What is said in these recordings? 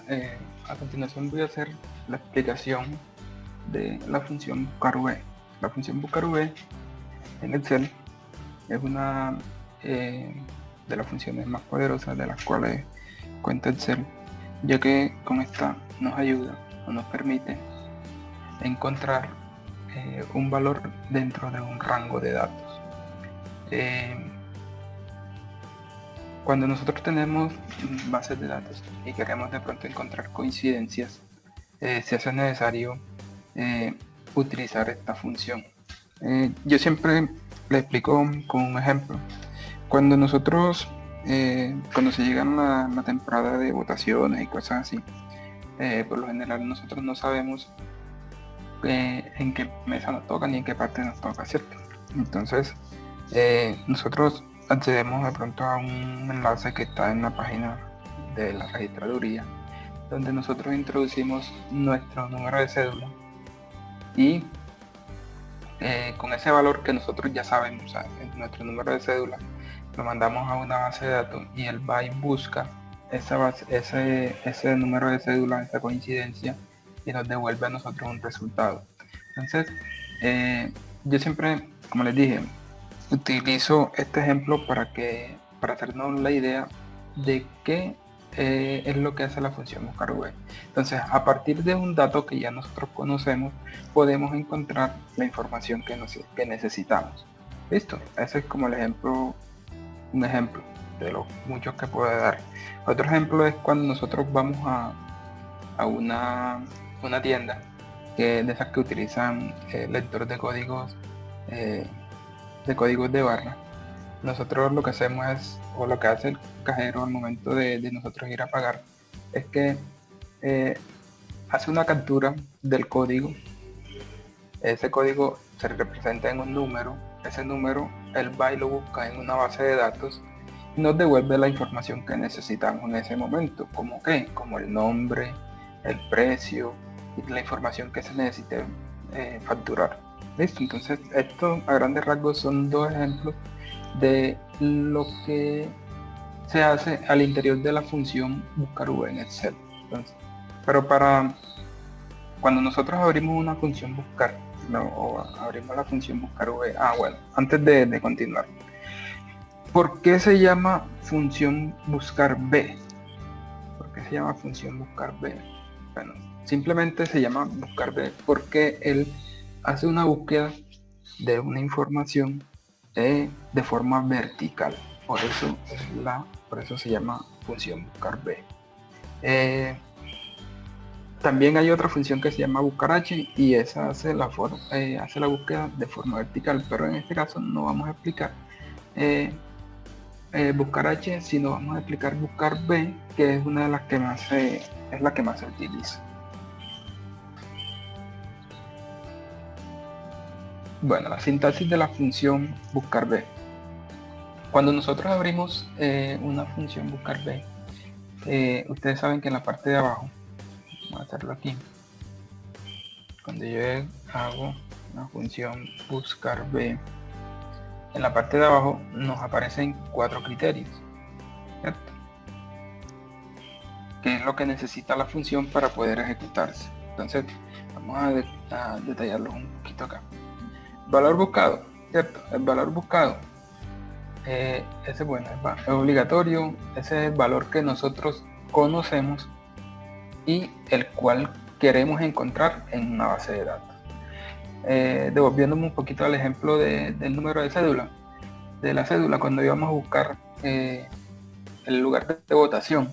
Entonces, a continuación voy a hacer la explicación de la función buscar v. La función buscar v en Excel es una de las funciones más poderosas de las cuales cuenta Excel, ya que con esta nos ayuda o nos permite encontrar un valor dentro de un rango de datos. Cuando nosotros tenemos bases de datos y queremos de pronto encontrar coincidencias, se hace necesario utilizar esta función. Yo siempre le explico con un ejemplo. Cuando nosotros, cuando se llega a la temporada de votaciones y cosas así, por lo general nosotros no sabemos en qué mesa nos toca ni en qué parte nos toca, ¿cierto? Entonces, nosotros accedemos de pronto a un enlace que está en la página de la registraduría, donde nosotros introducimos nuestro número de cédula y con ese valor que nosotros ya sabemos, o sea, nuestro número de cédula, lo mandamos a una base de datos y él va y busca ese número de cédula, esa coincidencia, y nos devuelve a nosotros un resultado. Entonces, yo siempre, como les dije, utilizo este ejemplo para hacernos la idea de qué es lo que hace la función buscar v. Entonces, a partir de un dato que ya nosotros conocemos, podemos encontrar la información que necesitamos. Listo, ese es como un ejemplo de los muchos que puede dar. Otro ejemplo es cuando nosotros vamos a una tienda de esas que utilizan lector de códigos de barra. Nosotros lo que hacemos es, o lo que hace el cajero al momento de nosotros ir a pagar, es que hace una captura del código. Ese código se representa en un número. Ese número él va y lo busca en una base de datos y nos devuelve la información que necesitamos en ese momento, como el nombre, el precio y la información que se necesite facturar. Listo, entonces esto a grandes rasgos son dos ejemplos de lo que se hace al interior de la función buscar v en Excel. Entonces, pero cuando nosotros abrimos una función buscar, o abrimos la función buscar v, bueno, antes de continuar, ¿por qué se llama función buscar v? ¿Por qué se llama función buscar v? Bueno, simplemente se llama buscar v porque él hace una búsqueda de una información de forma vertical. Por eso se llama función buscar v. También hay otra función que se llama buscar h y esa hace la búsqueda de forma vertical, pero en este caso no vamos a explicar buscar h, sino vamos a explicar buscar v, que es una de las que más se utiliza. Bueno, la sintaxis de la función buscar v. Cuando nosotros abrimos una función buscar v, ustedes saben que en la parte de abajo, vamos a hacerlo aquí, cuando yo hago una función buscar v, en la parte de abajo nos aparecen 4 criterios, ¿cierto? Que es lo que necesita la función para poder ejecutarse. Entonces, vamos a detallarlo un poquito acá. Valor buscado, ¿cierto? El valor buscado, ese es obligatorio, ese es el valor que nosotros conocemos y el cual queremos encontrar en una base de datos. Devolviéndome un poquito al ejemplo del número de cédula, cuando íbamos a buscar el lugar de votación,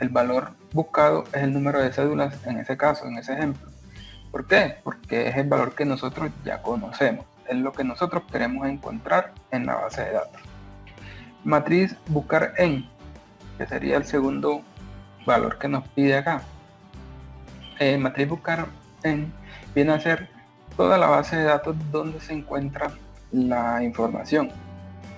el valor buscado es el número de cédulas en ese caso, en ese ejemplo. ¿Por qué? Porque es el valor que nosotros ya conocemos, es lo que nosotros queremos encontrar en la base de datos. Matriz buscar en, que sería el segundo valor que nos pide acá. Matriz buscar en viene a ser toda la base de datos donde se encuentra la información.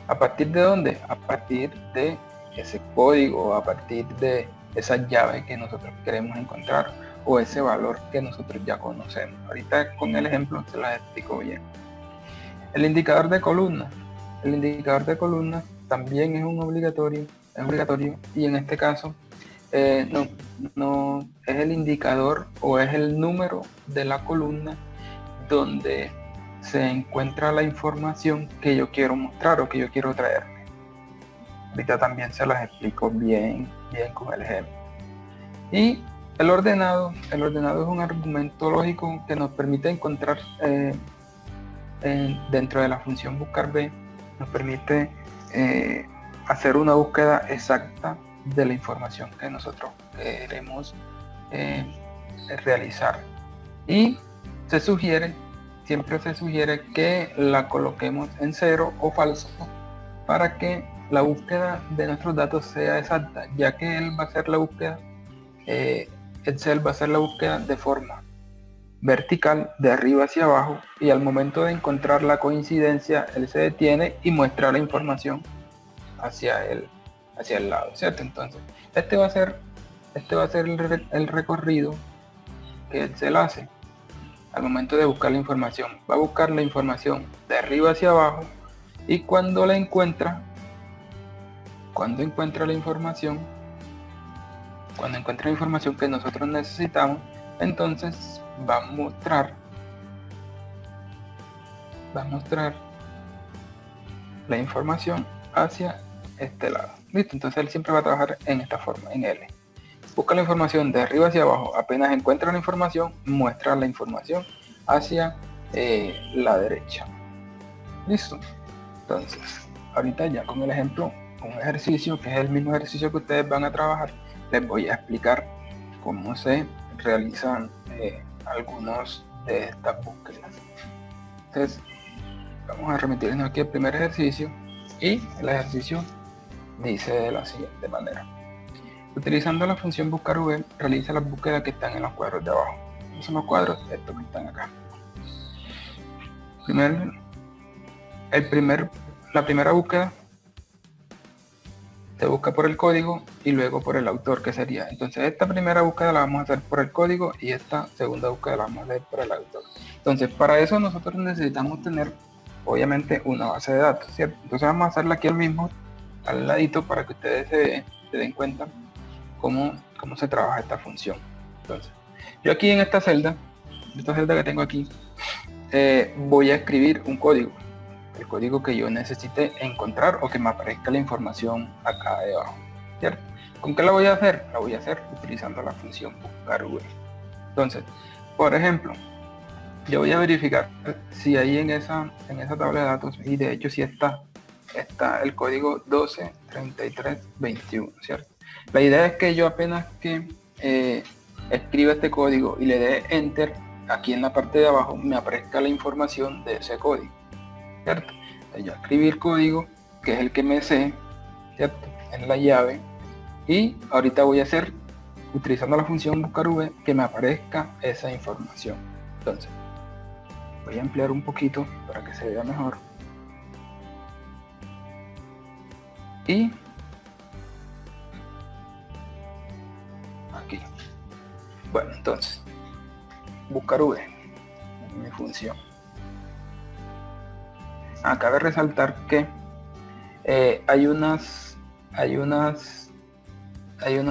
¿A partir de dónde? A partir de ese código, a partir de esa llave que nosotros queremos encontrar o ese valor que nosotros ya conocemos. Ahorita con el ejemplo se las explico bien. El indicador de columnas. El indicador de columnas también es obligatorio y en este caso No, no es el indicador o es el número de la columna donde se encuentra la información que yo quiero mostrar o que yo quiero traer. Ahorita también se las explico bien con el ejemplo. Y el ordenado es un argumento lógico que nos permite encontrar dentro de la función buscar B, nos permite hacer una búsqueda exacta de la información que nosotros queremos realizar. Y siempre se sugiere que la coloquemos en 0 o falso para que la búsqueda de nuestros datos sea exacta, ya que él va a hacer la búsqueda, Excel va a hacer la búsqueda de forma vertical, de arriba hacia abajo, y al momento de encontrar la coincidencia, él se detiene y muestra la información hacia el lado, ¿cierto? Entonces, este va a ser el recorrido que Excel hace al momento de buscar la información. Va a buscar la información de arriba hacia abajo, y cuando encuentra la información que nosotros necesitamos, entonces va a mostrar la información hacia este lado. ¿Listo? Entonces él siempre va a trabajar en esta forma, en L. Busca la información de arriba hacia abajo. Apenas encuentra la información, muestra la información hacia la derecha. ¿Listo? Entonces, ahorita ya con el ejemplo, un ejercicio que es el mismo ejercicio que ustedes van a trabajar, les voy a explicar cómo se realizan algunos de estas búsquedas. Entonces, vamos a remitirnos aquí al primer ejercicio, y el ejercicio dice de la siguiente manera: utilizando la función buscar v, realiza las búsquedas que están en los cuadros de abajo. Estos son los cuadros, estos que están acá. La primera búsqueda se busca por el código y luego por el autor, que sería. Entonces esta primera búsqueda la vamos a hacer por el código y esta segunda búsqueda la vamos a hacer por el autor. Entonces para eso nosotros necesitamos tener obviamente una base de datos, ¿cierto? Entonces vamos a hacerla aquí al ladito, para que ustedes se den cuenta cómo se trabaja esta función. Entonces yo aquí en esta celda que tengo aquí, voy a escribir un código, el código que yo necesite encontrar o que me aparezca la información acá debajo, ¿cierto? ¿Con qué la voy a hacer? La voy a hacer utilizando la función buscar v. Entonces, por ejemplo, yo voy a verificar si ahí en esa tabla de datos, y de hecho si está el código 123321, ¿cierto? La idea es que yo apenas que escriba este código y le dé enter, aquí en la parte de abajo me aparezca la información de ese código, ¿cierto? Entonces yo escribí el código, que es el que me sé, ¿cierto? En la llave, y ahorita voy a hacer, utilizando la función buscar v, que me aparezca esa información. Entonces voy a ampliar un poquito para que se vea mejor, y aquí, bueno, entonces buscar v, mi función. Cabe resaltar que hay unos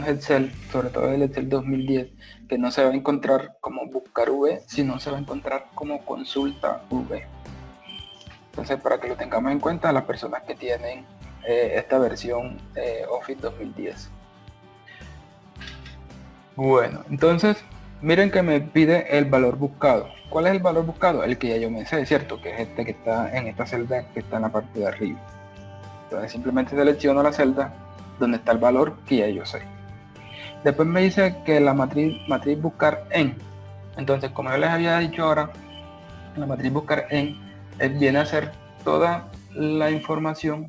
Excel, sobre todo el Excel 2010, que no se va a encontrar como buscar v, sino se va a encontrar como consulta v. Entonces, para que lo tengamos en cuenta las personas que tienen esta versión Office 2010. Bueno, entonces miren que me pide el valor buscado. ¿Cuál es el valor buscado? El que ya yo me sé, ¿cierto? Que es este que está en esta celda que está en la parte de arriba. Entonces simplemente selecciono la celda donde está el valor que ya yo sé. Después me dice que la matriz buscar en. Entonces, como yo les había dicho ahora, la matriz buscar en viene a ser toda la información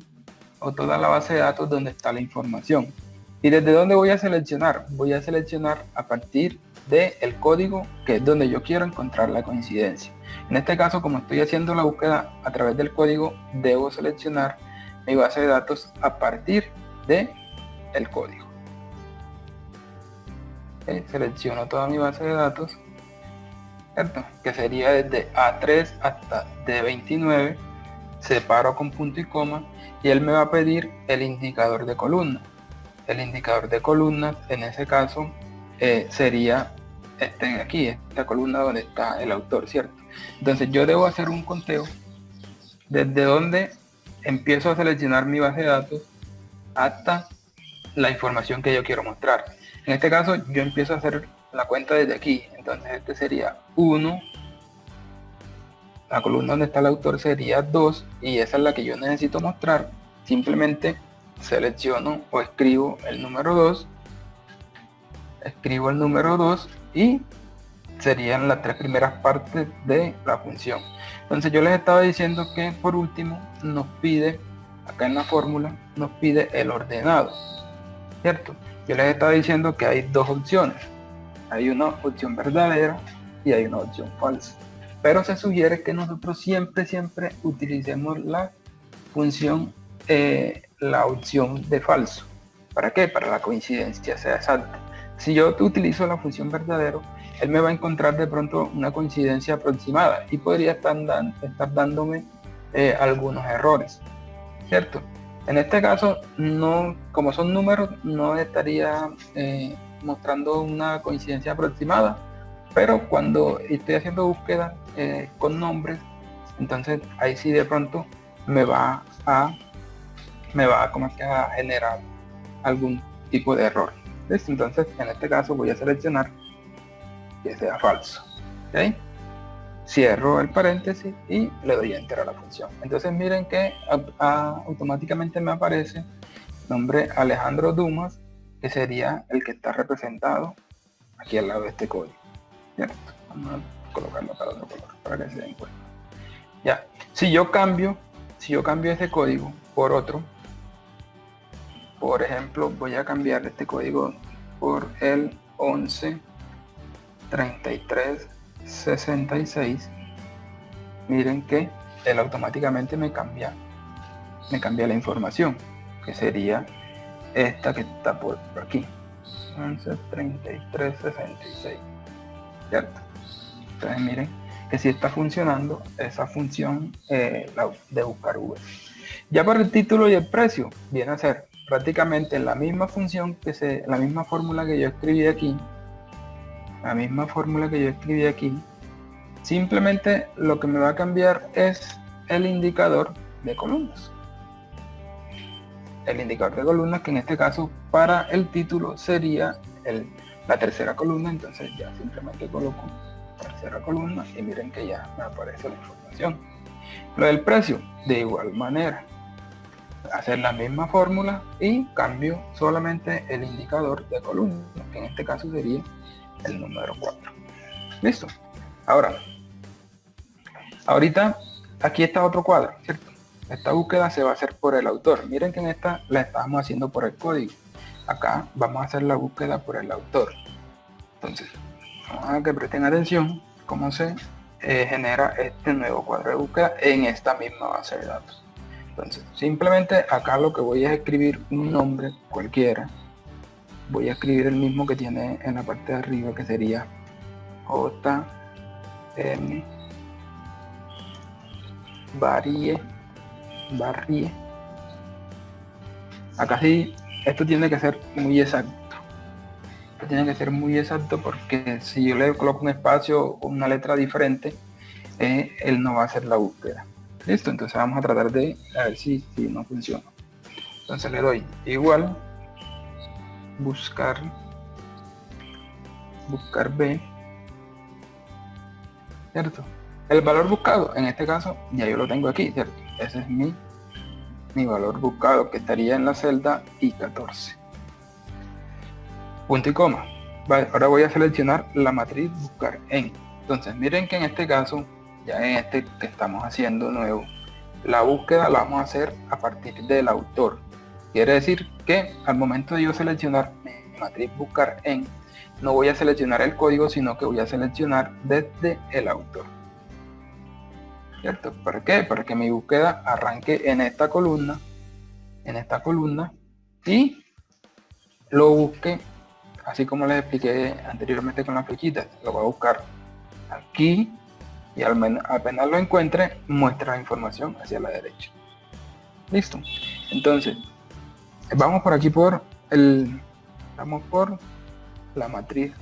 o toda la base de datos donde está la información. ¿Y desde dónde voy a seleccionar? Voy a seleccionar a partir del código, que es donde yo quiero encontrar la coincidencia. En este caso, como estoy haciendo la búsqueda a través del código, debo seleccionar mi base de datos a partir del código. Selecciono toda mi base de datos, ¿cierto? Que sería desde A3 hasta D29, separo con punto y coma, y él me va a pedir el indicador de columna. El indicador de columnas, en ese caso, sería aquí, esta columna donde está el autor, ¿cierto? Entonces yo debo hacer un conteo desde donde empiezo a seleccionar mi base de datos hasta la información que yo quiero mostrar. En este caso yo empiezo a hacer la cuenta desde aquí, entonces este sería 1, la columna donde está el autor sería 2 y esa es la que yo necesito mostrar. Simplemente selecciono o escribo el número 2, y serían las 3 primeras partes de la función. Entonces yo les estaba diciendo que por último nos pide, acá en la fórmula, nos pide el ordenado, ¿cierto? Yo les estaba diciendo que hay dos opciones. Hay una opción verdadera y hay una opción falsa. Pero se sugiere que nosotros siempre utilicemos la función, la opción de falso. ¿Para qué? Para la coincidencia sea exacta. Si yo utilizo la función verdadero, él me va a encontrar de pronto una coincidencia aproximada y podría estar dándome algunos errores, ¿cierto? En este caso, no, como son números, no estaría mostrando una coincidencia aproximada, pero cuando estoy haciendo búsqueda con nombres, entonces ahí sí de pronto me va a generar algún tipo de error. ¿Listo? Entonces en este caso voy a seleccionar que sea falso, ¿okay? Cierro el paréntesis y le doy enter a la función. Entonces miren que automáticamente me aparece nombre Alejandro Dumas, que sería el que está representado aquí al lado de este código, ¿cierto? Vamos a colocarlo para otro color para que se den cuenta. Ya, si yo cambio ese código por otro, por ejemplo, voy a cambiar este código por el 11 33 66, miren que él automáticamente me cambia la información, que sería esta que está por aquí, 11 33 66, ¿cierto? Entonces miren que si está funcionando esa función de buscar V. Ya para el título y el precio viene a ser prácticamente la misma función la misma fórmula que yo escribí aquí, simplemente lo que me va a cambiar es el indicador de columnas. El indicador de columnas, que en este caso para el título sería la tercera columna, entonces ya simplemente coloco tercera columna y miren que ya me aparece la información. Lo del precio, de igual manera, hacer la misma fórmula y cambio solamente el indicador de columna, que en este caso sería el número 4. Listo. Ahorita aquí está otro cuadro, ¿cierto? Esta búsqueda se va a hacer por el autor. Miren que en esta la estamos haciendo por el código. Acá vamos a hacer la búsqueda por el autor. Entonces, vamos a que presten atención cómo se genera este nuevo cuadro de búsqueda en esta misma base de datos. Entonces, simplemente acá lo que voy a escribir un nombre cualquiera. Voy a escribir el mismo que tiene en la parte de arriba, que sería JM Barrie. Acá sí, esto tiene que ser muy exacto. Porque si yo le coloco un espacio o una letra diferente, él no va a hacer la búsqueda. Listo, entonces vamos a tratar de a ver si no funciona. Entonces le doy igual, buscar B, ¿cierto? El valor buscado, en este caso, ya yo lo tengo aquí, ¿cierto? Ese es mi valor buscado, que estaría en la celda I14. Punto y coma. Vale, ahora voy a seleccionar la matriz buscar en. Entonces miren que en este caso, ya en este que estamos haciendo nuevo, la búsqueda la vamos a hacer a partir del autor. Quiere decir que al momento de yo seleccionar mi matriz buscar en, no voy a seleccionar el código, sino que voy a seleccionar desde el autor, ¿cierto? ¿Para qué? Para que mi búsqueda arranque en esta columna y lo busque así como les expliqué anteriormente con las flechitas. Lo voy a buscar aquí y apenas lo encuentre, muestra la información hacia la derecha. Listo. Entonces vamos por aquí por Estamos por la matriz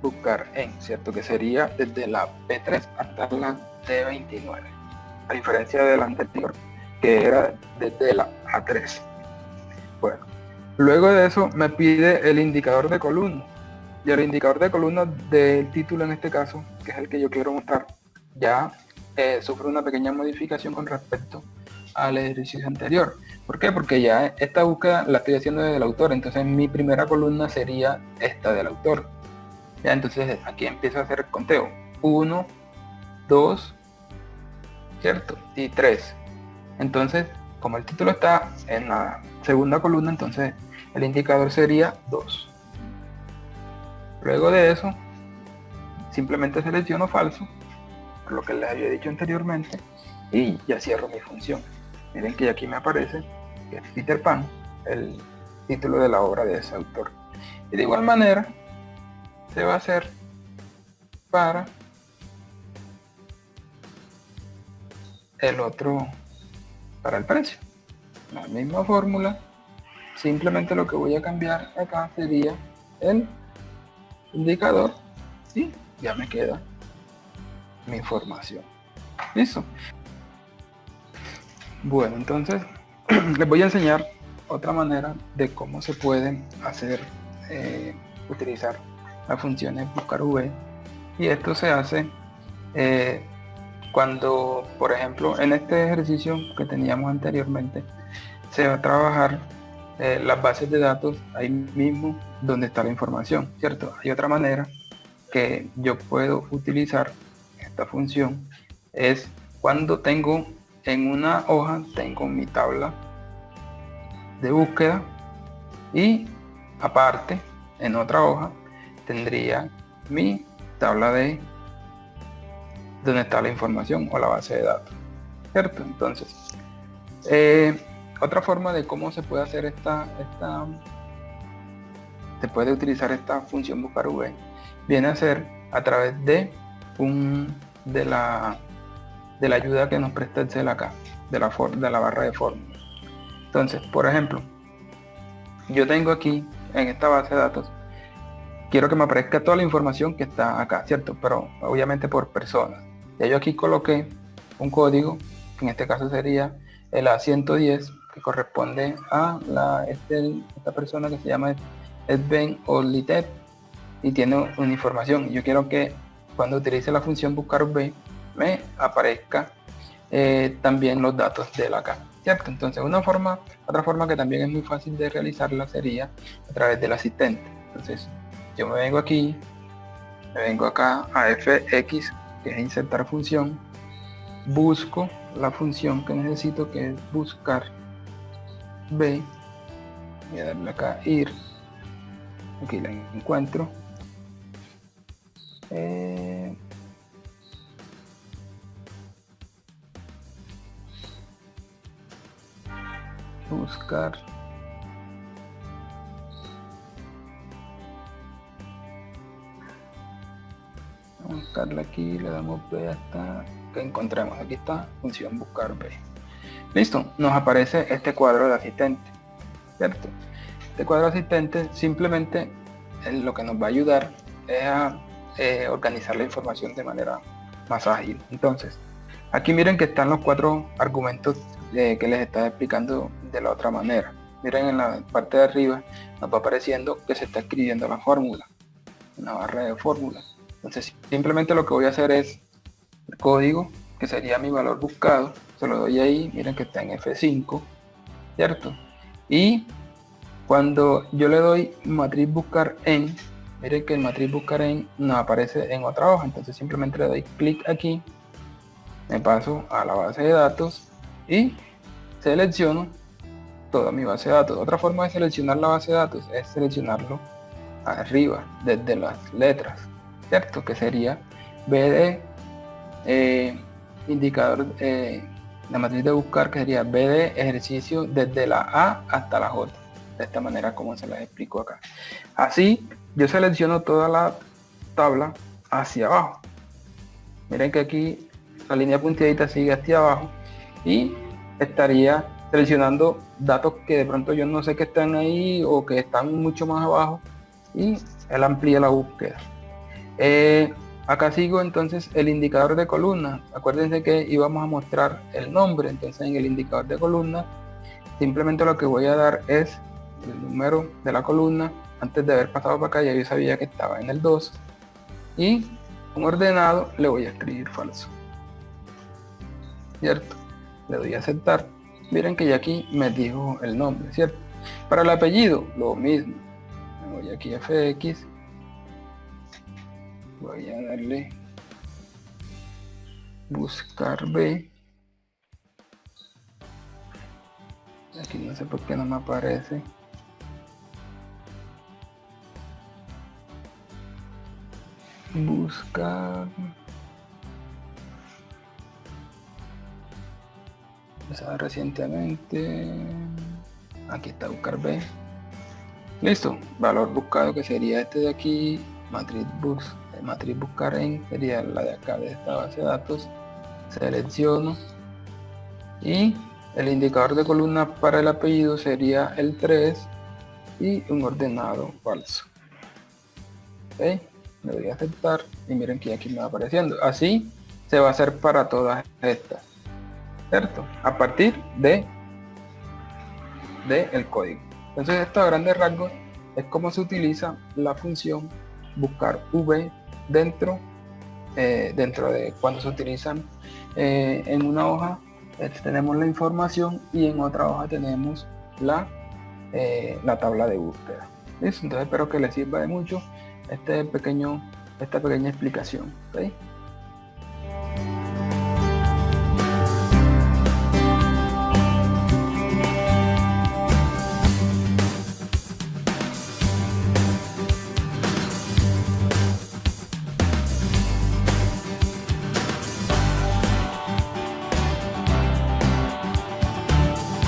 buscar en, ¿cierto? Que sería desde la P3 hasta la T29, a diferencia de la anterior, que era desde la A3. Bueno, luego de eso me pide el indicador de columna. Y el indicador de columna del título en este caso, que es el que yo quiero mostrar, ya sufre una pequeña modificación con respecto al ejercicio anterior. ¿Por qué? Porque ya esta búsqueda la estoy haciendo desde el autor, entonces mi primera columna sería esta del autor. Ya, entonces aquí empiezo a hacer el conteo. 1, 2, ¿cierto? Y 3. Entonces, como el título está en la segunda columna, entonces el indicador sería 2. Luego de eso, simplemente selecciono falso, por lo que les había dicho anteriormente, y ya cierro mi función. Miren que aquí me aparece que es Peter Pan, el título de la obra de ese autor. Y de igual manera se va a hacer para el otro, para el precio. La misma fórmula, simplemente lo que voy a cambiar acá sería el indicador y ya me queda mi información. Listo. Bueno, entonces les voy a enseñar otra manera de cómo se pueden hacer, utilizar las funciones buscar v, y esto se hace cuando, por ejemplo, en este ejercicio que teníamos anteriormente, se va a trabajar las bases de datos ahí mismo donde está la información, ¿cierto? Hay otra manera que yo puedo utilizar esta función, es cuando tengo en una hoja, tengo mi tabla de búsqueda y aparte en otra hoja tendría mi tabla de donde está la información o la base de datos, ¿cierto? Entonces, otra forma de cómo se puede hacer se puede utilizar esta función buscar v, viene a ser a través de de la ayuda que nos presta Excel acá, de la barra de fórmulas. Entonces, por ejemplo, yo tengo aquí en esta base de datos, quiero que me aparezca toda la información que está acá, ¿cierto? Pero obviamente por personas. Ya yo aquí coloqué un código, que en este caso sería el A110, que corresponde a esta persona que se llama Edben Olitep y tiene una información. Yo quiero que cuando utilice la función buscar v me aparezca también los datos de la acá, ¿cierto? Entonces otra forma que también es muy fácil de realizarla sería a través del asistente. Entonces yo me vengo aquí, me vengo acá a fx, que es insertar función, busco la función que necesito, que es buscar v, voy a darle acá ir, aquí la encuentro, buscar buscarla aquí, le damos v hasta que encontremos. Aquí está función buscar v. Listo, nos aparece este cuadro de asistente, ¿cierto? Este cuadro de asistente simplemente lo que nos va a ayudar es a organizar la información de manera más ágil. Entonces, aquí miren que están los 4 argumentos que les estaba explicando de la otra manera. Miren, en la parte de arriba nos va apareciendo que se está escribiendo la fórmula, una barra de fórmulas. Entonces simplemente lo que voy a hacer es el código, que sería mi valor buscado, se lo doy ahí, miren que está en F5, ¿cierto? Y cuando yo le doy matriz buscar en, miren que el matriz buscar en nos aparece en otra hoja, entonces simplemente le doy clic aquí, me paso a la base de datos y selecciono toda mi base de datos. Otra forma de seleccionar la base de datos es seleccionarlo arriba, desde las letras, ¿cierto? Que sería BD, indicador, la matriz de buscar, que sería BD ejercicio desde la A hasta la J. De esta manera como se las explico acá. Así yo selecciono toda la tabla hacia abajo. Miren que aquí la línea punteadita sigue hacia abajo y estaría seleccionando datos que de pronto yo no sé que están ahí o que están mucho más abajo, y él amplía la búsqueda. Acá sigo entonces el indicador de columna. Acuérdense que íbamos a mostrar el nombre, entonces en el indicador de columna simplemente lo que voy a dar es el número de la columna. Antes de haber pasado para acá ya yo sabía que estaba en el 2, y un ordenado le voy a escribir falso, ¿cierto? Le doy a aceptar. Miren que ya aquí me dijo el nombre, ¿cierto? Para el apellido lo mismo. Me voy aquí a FX, voy a darle buscar B. Aquí no sé por qué no me aparece. Buscar. Usado recientemente. Aquí está buscar B. Listo. Valor buscado, que sería este de aquí. Matriz buscar en sería la de acá de esta base de datos. Selecciono. Y el indicador de columna para el apellido sería el 3 y un ordenado falso. ¿Okay? Le doy a aceptar y miren que aquí me va apareciendo. Así se va a hacer para todas estas, ¿cierto? A partir de el código. Entonces esto a grandes rasgos es como se utiliza la función buscar V dentro de cuando se utilizan en una hoja. Tenemos la información y en otra hoja tenemos la tabla de búsqueda. ¿Listo? Entonces espero que les sirva de mucho esta pequeña explicación. ¿Okay?